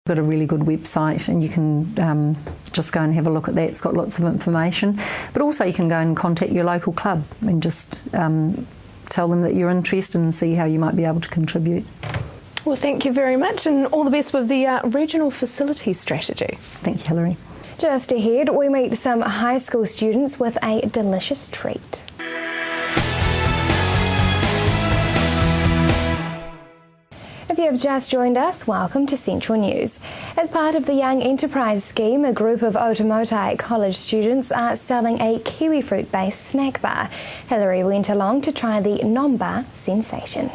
Got a really good website, and you can just go and have a look at that. It's got lots of information, but also you can go and contact your local club and just tell them that you're interested and see how you might be able to contribute. Well, thank you very much, and all the best with the regional facility strategy. Thank you, Hilary. Just ahead, we meet some high school students with a delicious treat. If you have just joined us, welcome to Central News. As part of the Young Enterprise scheme, a group of Otumoetai College students are selling a Kiwi Fruit-based snack bar. Hilary went along to try the non-bar sensation.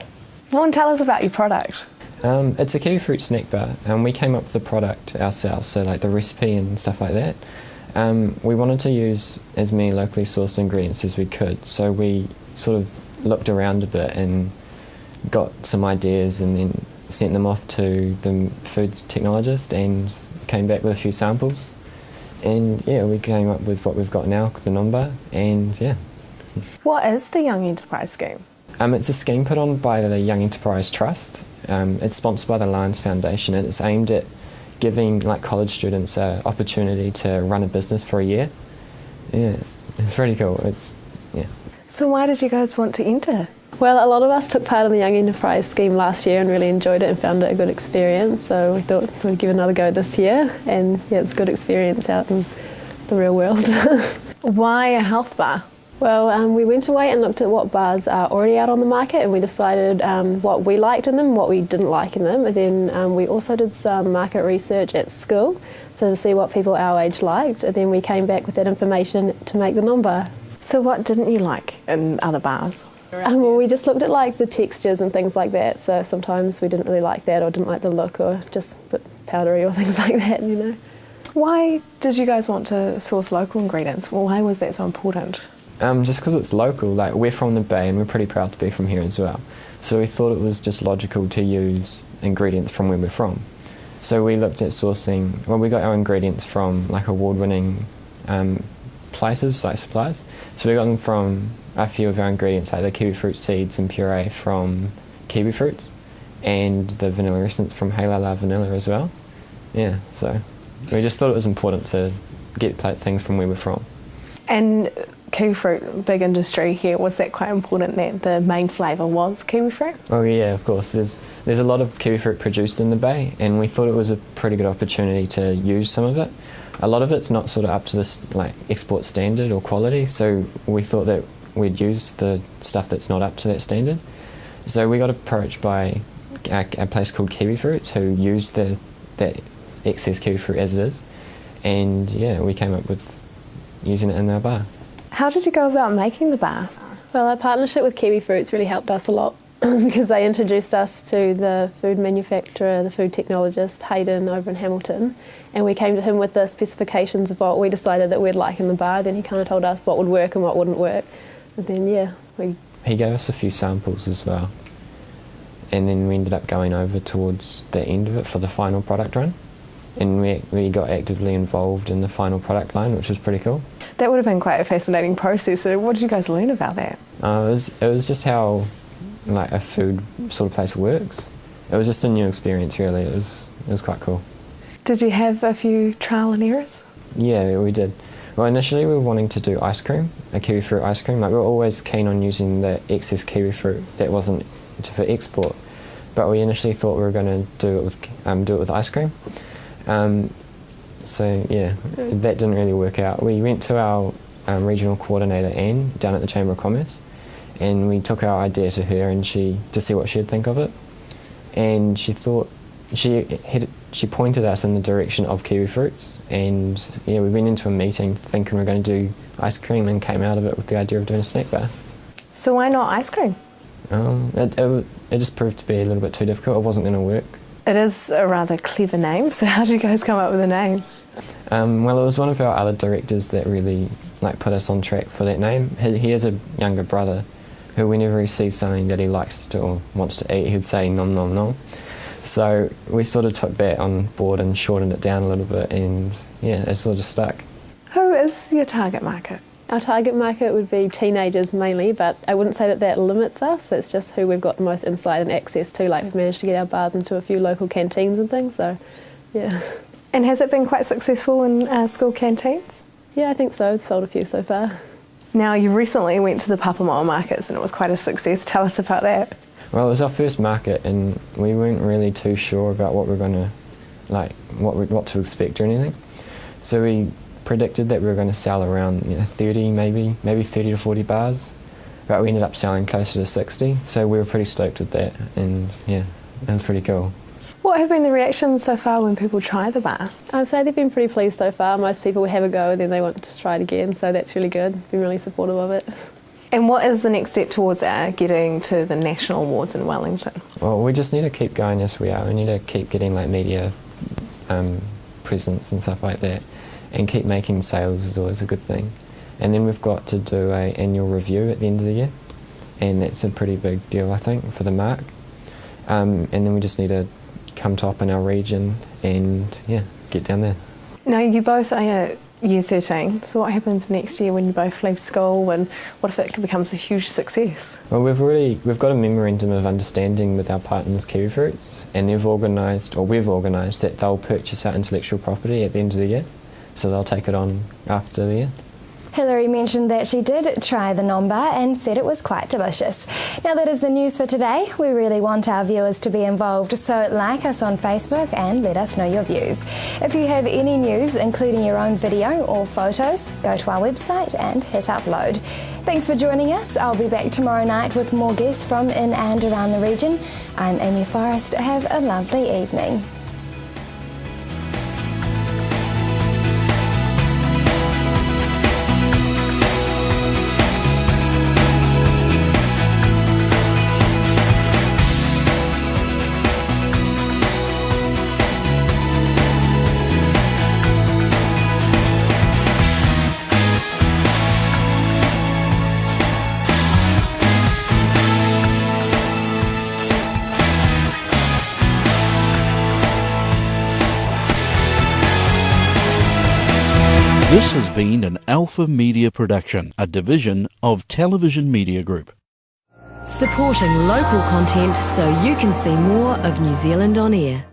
Vaughan, tell us about your product. It's a Kiwi Fruit snack bar, and we came up with the product ourselves, so like the recipe and stuff like that. We wanted to use as many locally sourced ingredients as we could, so we sort of looked around a bit and got some ideas and then sent them off to the food technologist and came back with a few samples. And yeah, we came up with what we've got now, the non-bar, and yeah. What is the Young Enterprise scheme? It's a scheme put on by the Young Enterprise Trust. It's sponsored by the Lions Foundation, and it's aimed at giving like college students an opportunity to run a business for a year. Yeah, it's pretty cool. Yeah. So why did you guys want to enter? Well, a lot of us took part in the Young Enterprise scheme last year and really enjoyed it and found it a good experience, so we thought we'd give it another go this year, and yeah, it's a good experience out in the real world. Why a health bar? Well, we went away and looked at what bars are already out on the market, and we decided what we liked in them, what we didn't like in them, and then we also did some market research at school, so to see what people our age liked, and then we came back with that information to make the non-bar. So what didn't you like in other bars? Well, we just looked at like the textures and things like that, so sometimes we didn't really like that or didn't like the look or just a bit powdery or things like that, you know. Why did you guys want to source local ingredients? Well, why was that so important? Just because it's local, like we're from the Bay and we're pretty proud to be from here as well. So we thought it was just logical to use ingredients from where we're from. So we looked at sourcing, well, we got our ingredients from like award-winning places, like suppliers. So we got them from a few of our ingredients, like the kiwi fruit seeds and puree from Kiwi Fruits, and the vanilla essence from Royala Vanilla as well. Yeah, so we just thought it was important to get things from where we're from. And kiwi fruit, big industry here, was that quite important that the main flavour was kiwi fruit? Oh yeah, of course. There's a lot of kiwi fruit produced in the Bay, and we thought it was a pretty good opportunity to use some of it. A lot of it's not sort of up to this like export standard or quality, so we thought that we'd use the stuff that's not up to that standard. So we got approached by a place called Kiwi Fruit who used that excess kiwi fruit as it is, and yeah, we came up with using it in our bar. How did you go about making the bar? Well, our partnership with Kiwi Fruits really helped us a lot because they introduced us to the food manufacturer, the food technologist, Hayden, over in Hamilton, and we came to him with the specifications of what we decided that we'd like in the bar. Then he kind of told us what would work and what wouldn't work, and then yeah, he gave us a few samples as well, and then we ended up going over towards the end of it for the final product run, and we got actively involved in the final product line, which was pretty cool. That would have been quite a fascinating process. So what did you guys learn about that? It was just how like a food sort of place works. It was just a new experience really. It was quite cool. Did you have a few trial and errors? Yeah, we did. Well, initially we were wanting to do ice cream, a kiwi fruit ice cream. Like we were always keen on using the excess kiwi fruit that wasn't for export, but we initially thought we were going to do it with ice cream. So yeah, that didn't really work out. We went to our regional coordinator Anne down at the Chamber of Commerce, and we took our idea to her and to see what she'd think of it. And she thought she pointed us in the direction of kiwi fruits, and yeah, we went into a meeting thinking we were going to do ice cream and came out of it with the idea of doing a snack bar. So why not ice cream? It just proved to be a little bit too difficult. It wasn't going to work. It is a rather clever name, so how did you guys come up with a name? Well, it was one of our other directors that really put us on track for that name. He has a younger brother who whenever he sees something that he likes to or wants to eat, he'd say nom nom nom. So we sort of took that on board and shortened it down a little bit, and yeah, it sort of stuck. Who is your target market? Our target market would be teenagers mainly, but I wouldn't say that limits us. It's just who we've got the most insight and access to. Like, we've managed to get our bars into a few local canteens and things, so Yeah. And has it been quite successful in school canteens? Yeah, I think so. I've sold a few so far. Now, you recently went to the Papamoa markets and it was quite a success. Tell us about that. Well, it was our first market and we weren't really too sure about what we're going to, like, what to expect or anything. So we predicted that we were going to sell around 30, maybe 30 to 40 bars, but we ended up selling closer to 60. So we were pretty stoked with that, and yeah, it was pretty cool. What have been the reactions so far when people try the bar? I'd say they've been pretty pleased so far. Most people have a go and then they want to try it again, so that's really good. Been really supportive of it. And what is the next step towards getting to the national awards in Wellington? Well, we just need to keep going as we are. We need to keep getting like media presence and stuff like that, and keep making sales is always a good thing. And then we've got to do an annual review at the end of the year, and that's a pretty big deal, I think, for the mark. And then we just need to come top in our region and get down there. Now, you both are year 13, so what happens next year when you both leave school, and what if it becomes a huge success? Well, we've got a memorandum of understanding with our partners Kiwi Fruits, and we've organised that they'll purchase our intellectual property at the end of the year, so they'll take it on after the year. Hilary mentioned that she did try the nomba and said it was quite delicious. Now that is the news for today. We really want our viewers to be involved, so like us on Facebook and let us know your views. If you have any news, including your own video or photos, go to our website and hit upload. Thanks for joining us. I'll be back tomorrow night with more guests from in and around the region. I'm Amy Forrest. Have a lovely evening. This has been an Alpha Media production, a division of Television Media Group. Supporting local content so you can see more of New Zealand on air.